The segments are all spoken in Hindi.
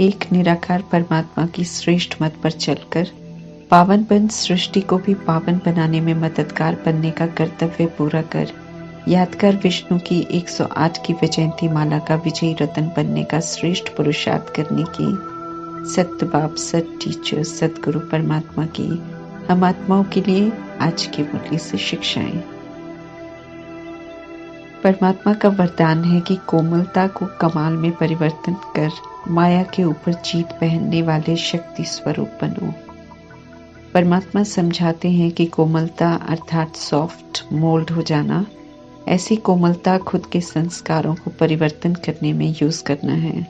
एक निराकार परमात्मा की श्रेष्ठ मत पर चलकर पावनपन सृष्टि को भी पावन बनाने में मददगार बनने का कर्तव्य पूरा कर यादगार विष्णु की 108 की वैजयंती माला का विजयी रतन बनने का श्रेष्ठ पुरुषार्थ करने की सत्य बाप, सत टीचर, सतगुरु परमात्मा की हम आत्माओं के लिए आज की मुरली से शिक्षाएं। परमात्मा का वरदान है कि कोमलता को कमाल में परिवर्तन कर माया के ऊपर जीत पहनने वाले शक्ति स्वरूप बनो। परमात्मा समझाते हैं कि कोमलता अर्थात सॉफ्ट मोल्ड हो जाना, ऐसी कोमलता खुद के संस्कारों को परिवर्तन करने में यूज करना है।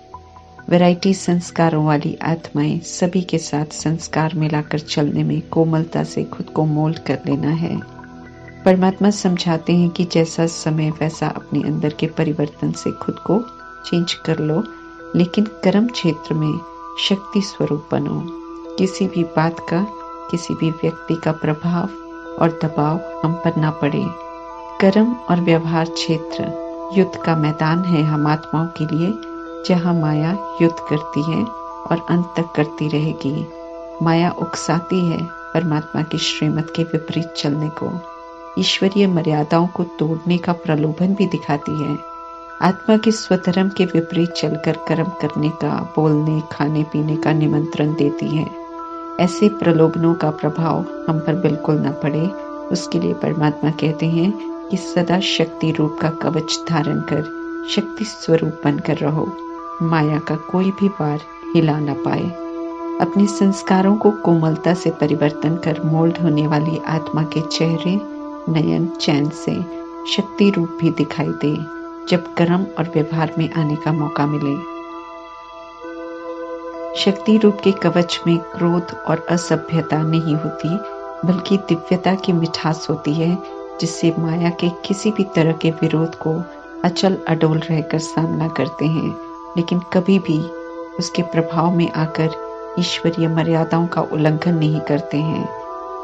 वैरायटी संस्कारों वाली आत्माएं सभी के साथ संस्कार मिलाकर चलने में कोमलता से खुद को मोल्ड कर लेना है। परमात्मा समझाते हैं कि जैसा समय वैसा अपने अंदर के परिवर्तन से खुद को चेंज कर लो, लेकिन कर्म क्षेत्र में शक्ति स्वरूप बनो। किसी भी बात का, किसी भी व्यक्ति का प्रभाव और दबाव हम पर ना पड़े। कर्म और व्यवहार क्षेत्र युद्ध का मैदान है हम आत्माओं के लिए, जहाँ माया युद्ध करती है और अंत तक करती रहेगी। माया उकसाती है परमात्मा की श्रीमत के विपरीत चलने को, ईश्वरीय मर्यादाओं को तोड़ने का प्रलोभन भी दिखाती है। आत्मा के स्वधर्म के विपरीत चलकर कर्म करने का, बोलने, खाने पीने का निमंत्रण देती है। ऐसे प्रलोभनों का प्रभाव हम पर बिल्कुल न पड़े, उसके लिए परमात्मा कहते हैं कि सदा शक्ति रूप का कवच धारण कर शक्ति स्वरूप बनकर रहो, माया का कोई भी वार हिला न पाए। अपने संस्कारों को कोमलता से परिवर्तन कर मोल्ड होने वाली आत्मा के चेहरे, नयन, चैन से शक्ति रूप भी दिखाई दे जब कर्म और व्यवहार में आने का मौका मिले। शक्ति रूप के कवच में क्रोध और असभ्यता नहीं होती, बल्कि दिव्यता की मिठास होती है, जिससे माया के किसी भी तरह के विरोध को अचल अडोल रहकर सामना करते हैं, लेकिन कभी भी उसके प्रभाव में आकर ईश्वरीय मर्यादाओं का उल्लंघन नहीं करते हैं।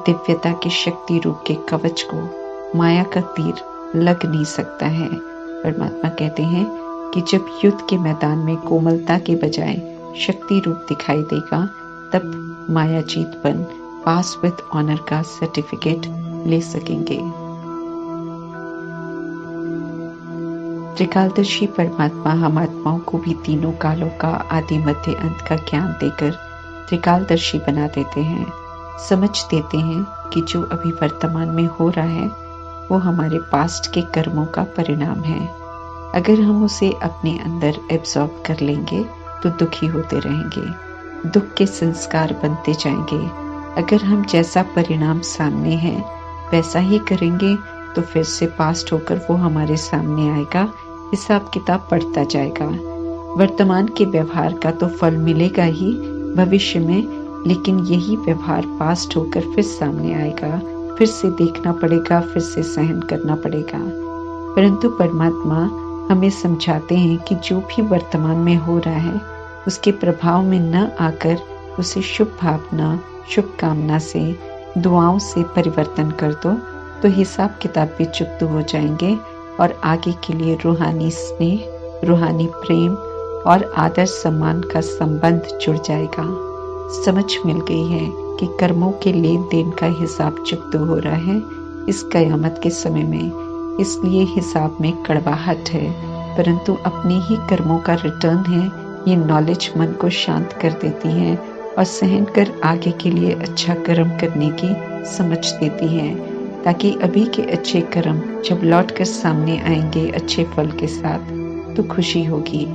दिव्यता के शक्ति रूप के कवच को माया का तीर लग नहीं सकता है। परमात्मा कहते हैं कि जब युद्ध के मैदान में कोमलता के बजाय शक्ति रूप दिखाई देगा, तब माया जीत बन पास विद ऑनर का सर्टिफिकेट ले सकेंगे। त्रिकालदर्शी परमात्मा हम आत्माओं को भी तीनों कालों का आदि मध्य अंत का ज्ञान देकर त्रिकालदर्शी बना देते हैं। समझ देते हैं कि जो अभी वर्तमान में हो रहा है वो हमारे पास्ट के कर्मों का परिणाम है। अगर हम उसे अपने अंदर एब्जॉर्ब कर लेंगे तो दुखी होते रहेंगे, दुख के संस्कार बनते जाएंगे। अगर हम जैसा परिणाम सामने है वैसा ही करेंगे तो फिर से पास्ट होकर वो हमारे सामने आएगा, हिसाब किताब बढ़ता जाएगा। वर्तमान के व्यवहार का तो फल मिलेगा ही भविष्य में, लेकिन यही व्यवहार पास्ट होकर फिर सामने आएगा, फिर से देखना पड़ेगा, फिर से सहन करना पड़ेगा। परंतु परमात्मा हमें समझाते हैं कि जो भी वर्तमान में हो रहा है उसके प्रभाव में न आकर उसे शुभ भावना, शुभ कामना से, दुआओं से परिवर्तन कर दो, तो हिसाब किताब भी चुकता हो जाएंगे और आगे के लिए रूहानी स्नेह, रूहानी प्रेम और आदर सम्मान का संबंध जुड़ जाएगा। समझ मिल गई है कि कर्मों के लेन देन का हिसाब चुकता हो रहा है इस कयामत के समय में, इसलिए हिसाब में कड़वाहट है, परंतु अपने ही कर्मों का रिटर्न है। ये नॉलेज मन को शांत कर देती है और सहन कर आगे के लिए अच्छा कर्म करने की समझ देती है, ताकि अभी के अच्छे कर्म जब लौट कर सामने आएंगे अच्छे फल के साथ तो खुशी होगी।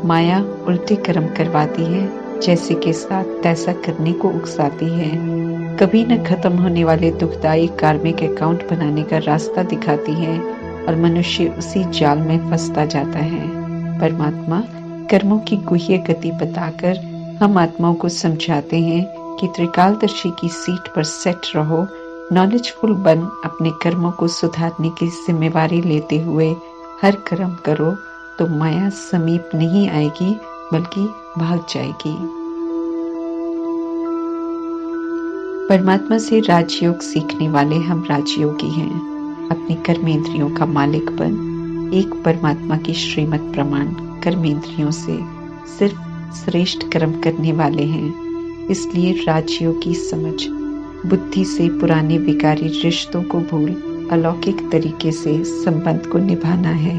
माया उल्टे कर्म करवाती है, जैसे के साथ तैसा करने को उकसाती है, कभी न खत्म होने वाले दुखदायी कार्मिक अकाउंट बनाने का रास्ता दिखाती है और मनुष्य उसी जाल में फंसता जाता है। परमात्मा कर्मों की गुह्य गति बताकर हम आत्माओं को समझाते हैं कि त्रिकालदर्शी की सीट पर सेट रहो, नॉलेजफुल बन अपने कर्मों को सुधारने की जिम्मेवारी लेते हुए हर कर्म करो, तो माया समीप नहीं आएगी बल्कि भाग जाएगी। परमात्मा से राजयोग सीखने वाले हम राजयोगी हैं। अपने कर्मेंद्रियों का मालिक बन एक परमात्मा की श्रीमत प्रमाण कर्मेंद्रियों से सिर्फ श्रेष्ठ कर्म करने वाले हैं। इसलिए राज्यों की समझ बुद्धि से पुराने विकारी रिश्तों को भूल अलौकिक तरीके से संबंध को निभाना है।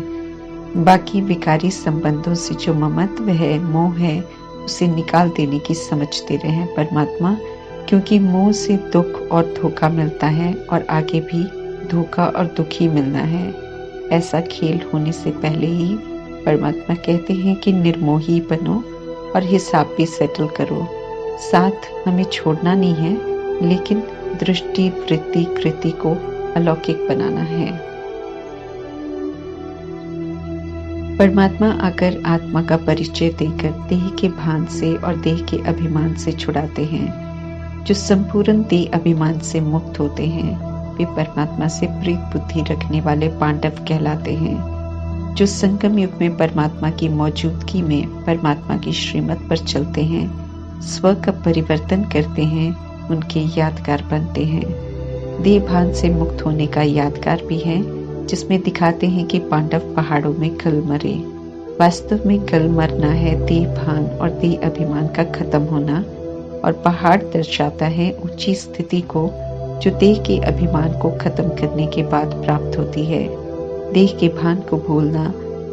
बाकी विकारी संबंधों से जो ममत्व है, मोह है, उसे निकाल देने की समझ दे रहे हैं परमात्मा, क्योंकि मोह से दुख और धोखा मिलता है और आगे भी धोखा और दुख ही मिलना है। ऐसा खेल होने से पहले ही परमात्मा कहते हैं कि निर्मोही बनो और हिसाब भी सेटल करो। साथ हमें छोड़ना नहीं है, लेकिन दृष्टि, वृत्ति, कृति को अलौकिक बनाना है। परमात्मा आकर आत्मा का परिचय देकर देह के भान से और देह के अभिमान से छुड़ाते हैं। जो संपूर्ण देह अभिमान से मुक्त होते हैं वे परमात्मा से प्रीत बुद्धि रखने वाले पांडव कहलाते हैं। जो संगम युग में परमात्मा की मौजूदगी में परमात्मा की श्रीमत पर चलते हैं, स्व का परिवर्तन करते हैं, उनके यादगार बनते हैं। देह भान से मुक्त होने का यादगार भी है, जिसमें दिखाते हैं कि पांडव पहाड़ों में कल मरे। वास्तव में कल मरना है देह भान और देह अभिमान का खत्म होना, और पहाड़ दर्शाता है ऊंची स्थिति को जो देह के अभिमान को खत्म करने के बाद प्राप्त होती है। देह के भान को भूलना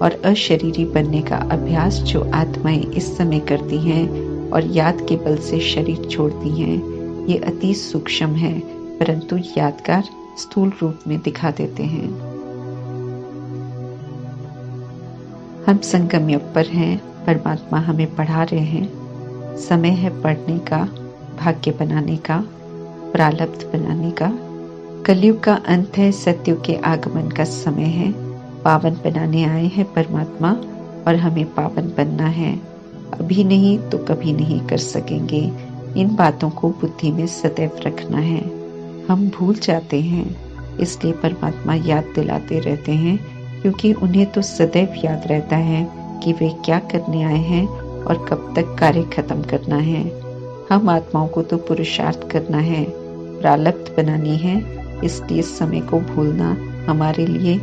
और अशरीरी बनने का अभ्यास जो आत्माएं इस समय करती हैं और याद के बल से शरीर छोड़ती हैं, ये अति सूक्ष्म है, परंतु यादगार स्थूल रूप में दिखा देते हैं। हम संगम युग पर हैं, परमात्मा हमें पढ़ा रहे हैं। समय है पढ़ने का, भाग्य बनाने का, प्रारब्ध बनाने का। कलयुग का अंत है, सतयुग के आगमन का समय है। पावन बनाने आए हैं परमात्मा और हमें पावन बनना है। अभी नहीं तो कभी नहीं कर सकेंगे। इन बातों को बुद्धि में सदैव रखना है। हम भूल जाते हैं, इसलिए परमात्मा याद दिलाते रहते हैं, क्योंकि उन्हें तो सदैव याद रहता है कि वे क्या करने आए हैं और कब तक कार्य खत्म करना है। हम आत्माओं को तो पुरुषार्थ करना है, प्रारब्ध बनानी है, इसलिए समय को भूलना हमारे लिए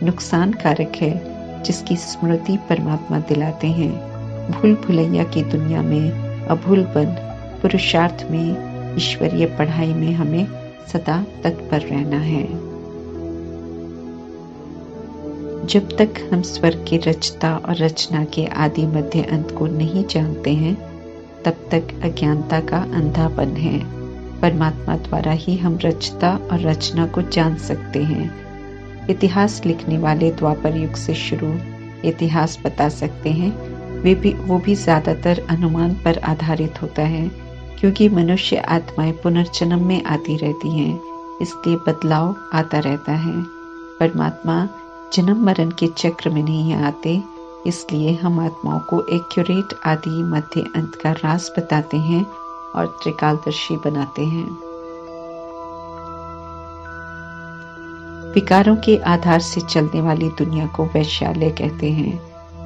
नुकसान कारक है, जिसकी स्मृति परमात्मा दिलाते हैं। भूल भुलैया की दुनिया में अभूल बन पुरुषार्थ में, ईश्वरीय पढ़ाई में हमें सदा तत्पर रहना है। जब तक हम स्वर्ग की रचता और रचना के आदि मध्य अंत को नहीं जानते हैं, तब तक अज्ञानता का अंधापन है। परमात्मा द्वारा ही हम रचता और रचना को जान सकते हैं। इतिहास लिखने वाले द्वापर युग से शुरू इतिहास बता सकते हैं, वो भी ज्यादातर अनुमान पर आधारित होता है, क्योंकि मनुष्य आत्माएं पुनर्जन्म में आती रहती हैं, इसलिए बदलाव आता रहता है। परमात्मा जन्म मरण के चक्र में नहीं आते, इसलिए हम आत्माओं को एक्यूरेट आदि मध्य अंत का राज बताते हैं और त्रिकालदर्शी बनाते हैं। विकारों के आधार से चलने वाली दुनिया को वैश्यालय कहते हैं।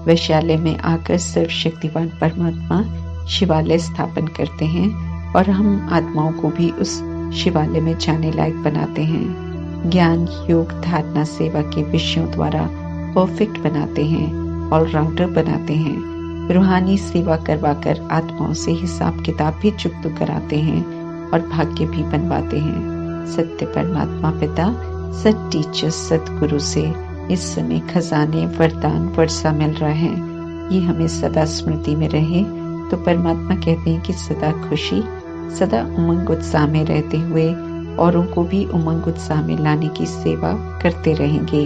वैश्यालय में आकर सर्वशक्तिवान परमात्मा शिवालय स्थापन करते हैं और हम आत्माओं को भी उस शिवालय में जाने लायक बनाते हैं। ज्ञान, योग, धारणा, सेवा के विषयों द्वारा परफेक्ट बनाते हैं, ऑलराउंडर बनाते हैं। रूहानी सेवा करवाकर आत्माओं से हिसाब किताब भी चुकता कराते हैं और भाग्य भी बनवाते हैं। सत्य परमात्मा पिता, सत टीचर, सतगुरु से इस समय खजाने, वरदान, वर्षा मिल रहा है। ये हमें सदा स्मृति में रहे तो परमात्मा कहते हैं कि सदा खुशी, सदा उमंग उत्साह में रहते हुए औरों को भी उमंग उत्साह में लाने की सेवा करते रहेंगे।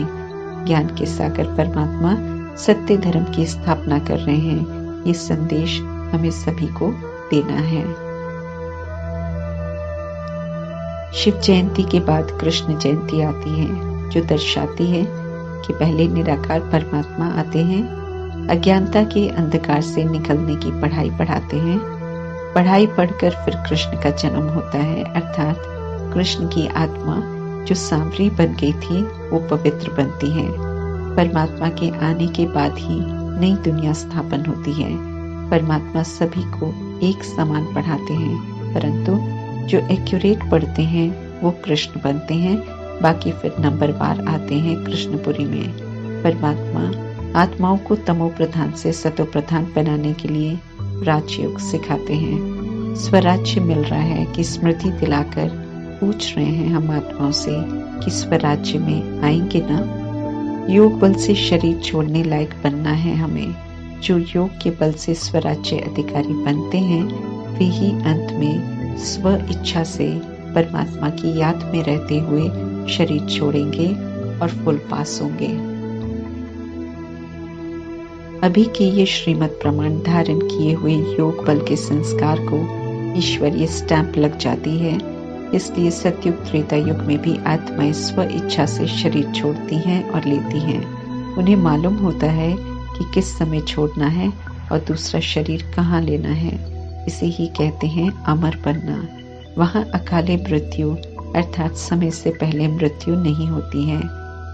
ज्ञान के सागर परमात्मा सत्य धर्म की स्थापना कर रहे हैं। ये संदेश हमें सभी को देना है। शिव जयंती के बाद कृष्ण जयंती आती है, जो दर्शाती है कि पहले निराकार परमात्मा आते हैं, अज्ञानता के अंधकार से निकलने की पढ़ाई पढ़ाते हैं। पढ़ाई पढ़कर फिर कृष्ण का जन्म होता है, अर्थात कृष्ण की आत्मा जो सांवरी बन गई थी वो पवित्र बनती है। परमात्मा के आने के बाद ही नई दुनिया स्थापन होती है। परमात्मा सभी को एक समान पढ़ाते हैं, परंतु जो एक्यूरेट पढ़ते हैं वो कृष्ण बनते हैं, बाकी फिर नंबरवार आते हैं कृष्णपुरी में। परमात्मा आत्माओं को तमो प्रधान से सतो प्रधान बनाने के लिए राजयोग सिखाते हैं। स्वराज्य मिल रहा है कि स्मृति दिलाकर पूछ रहे हैं हम आत्माओं से कि स्वराज्य में आएंगे ना। योग बल से शरीर छोड़ने लायक बनना है हमें। जो योग के बल से स्वराज्य अधिकारी बनते हैं वे ही अंत में स्व इच्छा से परमात्मा की याद में रहते हुए शरीर छोड़ेंगे और फुल पास होंगे। अभी के ये श्रीमत प्रमाण धारण किए हुए योग बल के संस्कार को ईश्वरीय स्टैंप लग जाती है। इसलिए सतयुग त्रेता युग में भी आत्माएं स्व इच्छा से शरीर छोड़ती हैं और लेती हैं। उन्हें मालूम होता है कि किस समय छोड़ना है और दूसरा शरीर कहाँ लेना है। इसे ही कहते हैं अमर बनना। वहाँ अकाले मृत्यु अर्थात समय से पहले मृत्यु नहीं होती है।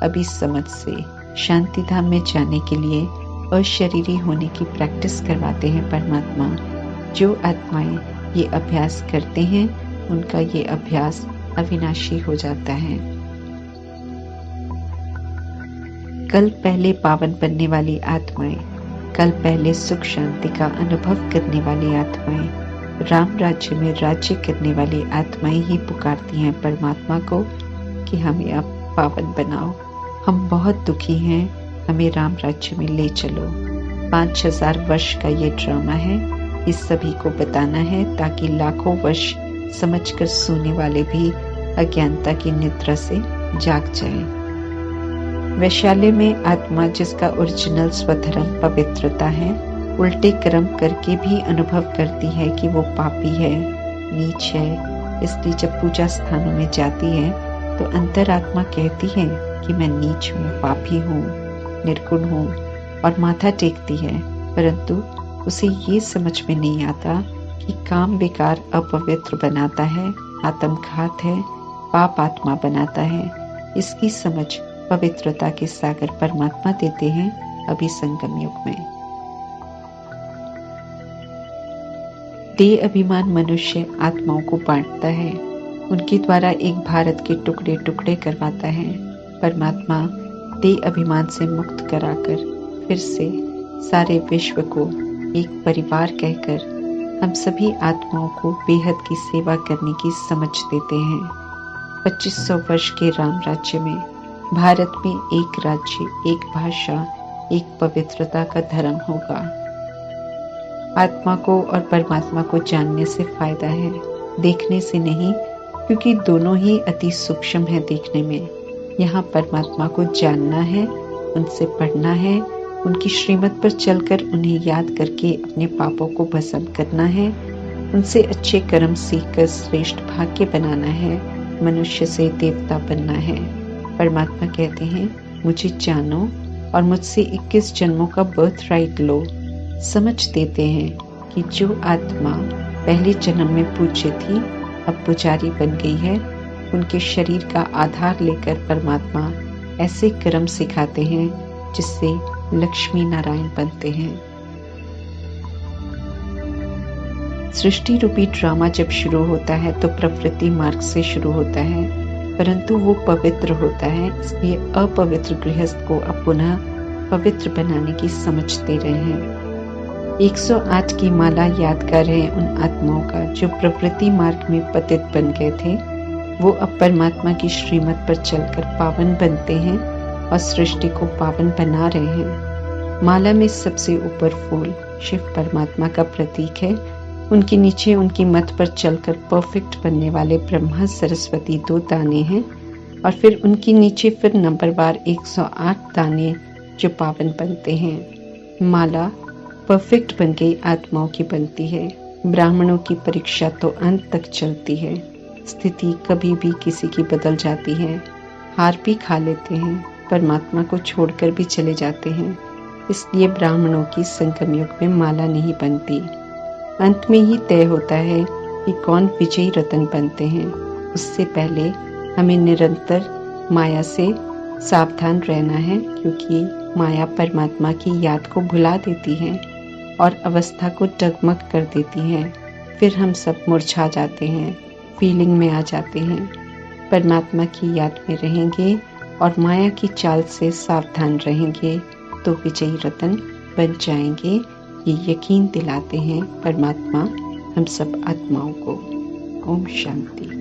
अभी समझ से शांति धाम में जाने के लिए अशरीरी होने की प्रैक्टिस करवाते हैं परमात्मा। जो आत्माएं ये अभ्यास करते हैं उनका ये अभ्यास अविनाशी हो जाता है। कल पहले पावन बनने वाली आत्माएं, कल पहले सुख शांति का अनुभव करने वाली आत्माएं, राम राज्य में राज्य करने वाली आत्माएं ही पुकारती हैं परमात्मा को कि हमें अब पावन बनाओ। हम बहुत दुखी हैं, हमें राम राज्य में ले चलो। 5000 वर्ष का ये ड्रामा है। इस सभी को बताना है ताकि लाखों वर्ष समझकर सोने वाले भी अज्ञानता की निद्रा से जाग जाएं। वैशाल्य में आत्मा जिसका ओरिजिनल स्वधर्म पवित्रता है, उल्टे कर्म करके भी अनुभव करती है कि वो पापी है, नीच है। इसलिए जब पूजा स्थानों में जाती है तो अंतरात्मा कहती है कि मैं नीच हूँ, पापी हूँ, निर्गुण हूँ और माथा टेकती है। परंतु उसे ये समझ में नहीं आता कि काम बेकार अपवित्र बनाता है, आत्मघात है, पाप आत्मा बनाता है। इसकी समझ पवित्रता के सागर परमात्मा देते हैं अभी संगम युग में। देह अभिमान मनुष्य आत्माओं को बांटता है, उनके द्वारा एक भारत के टुकड़े टुकड़े करवाता है। परमात्मा देह अभिमान से मुक्त कराकर फिर से सारे विश्व को एक परिवार कहकर हम सभी आत्माओं को बेहद की सेवा करने की समझ देते हैं। 2500 वर्ष के राम राज्य में भारत में एक राज्य, एक भाषा, एक पवित्रता का धर्म होगा। आत्मा को और परमात्मा को जानने से फायदा है, देखने से नहीं, क्योंकि दोनों ही अति सूक्ष्म है देखने में। यहाँ परमात्मा को जानना है, उनसे पढ़ना है, उनकी श्रीमत पर चलकर उन्हें याद करके अपने पापों को भस्म करना है, उनसे अच्छे कर्म सीखकर श्रेष्ठ भाग्य बनाना है, मनुष्य से देवता बनना है। परमात्मा कहते हैं मुझे जानो और मुझसे 21 जन्मों का बर्थ राइट लो। समझ देते हैं कि जो आत्मा पहले जन्म में पूज्य थी अब पुजारी बन गई है। उनके शरीर का आधार लेकर परमात्मा ऐसे कर्म सिखाते हैं जिससे लक्ष्मी नारायण बनते हैं। सृष्टि रूपी ड्रामा जब शुरू होता है तो प्रवृत्ति मार्ग से शुरू होता है, परंतु वो पवित्र होता है। इसलिए अपवित्र गृहस्थ को अब पुनः पवित्र बनाने की समझ दे रहे हैं। 108 की माला यादगार है उन आत्माओं का जो प्रवृत्ति मार्ग में पतित बन गए थे। वो अब परमात्मा की श्रीमत पर चलकर पावन बनते हैं और सृष्टि को पावन बना रहे हैं। माला में सबसे ऊपर फूल शिव परमात्मा का प्रतीक है। उनके नीचे उनकी मत पर चलकर परफेक्ट बनने वाले ब्रह्मा सरस्वती 2 दाने हैं और फिर उनके नीचे फिर नंबरवार 108 दाने जो पावन बनते हैं। माला परफेक्ट बन गई आत्माओं की बनती है। ब्राह्मणों की परीक्षा तो अंत तक चलती है। स्थिति कभी भी किसी की बदल जाती है। हार भी खा लेते हैं, परमात्मा को छोड़कर भी चले जाते हैं। इसलिए ब्राह्मणों की संगम युग में माला नहीं बनती। अंत में ही तय होता है कि कौन विजयी रतन बनते हैं। उससे पहले हमें निरंतर माया से सावधान रहना है, क्योंकि माया परमात्मा की याद को भुला देती है और अवस्था को डगमग कर देती है। फिर हम सब मुरझा जाते हैं, फीलिंग में आ जाते हैं। परमात्मा की याद में रहेंगे और माया की चाल से सावधान रहेंगे तो विजयी रतन बन जाएंगे। ये यकीन दिलाते हैं परमात्मा हम सब आत्माओं को। ओम शांति।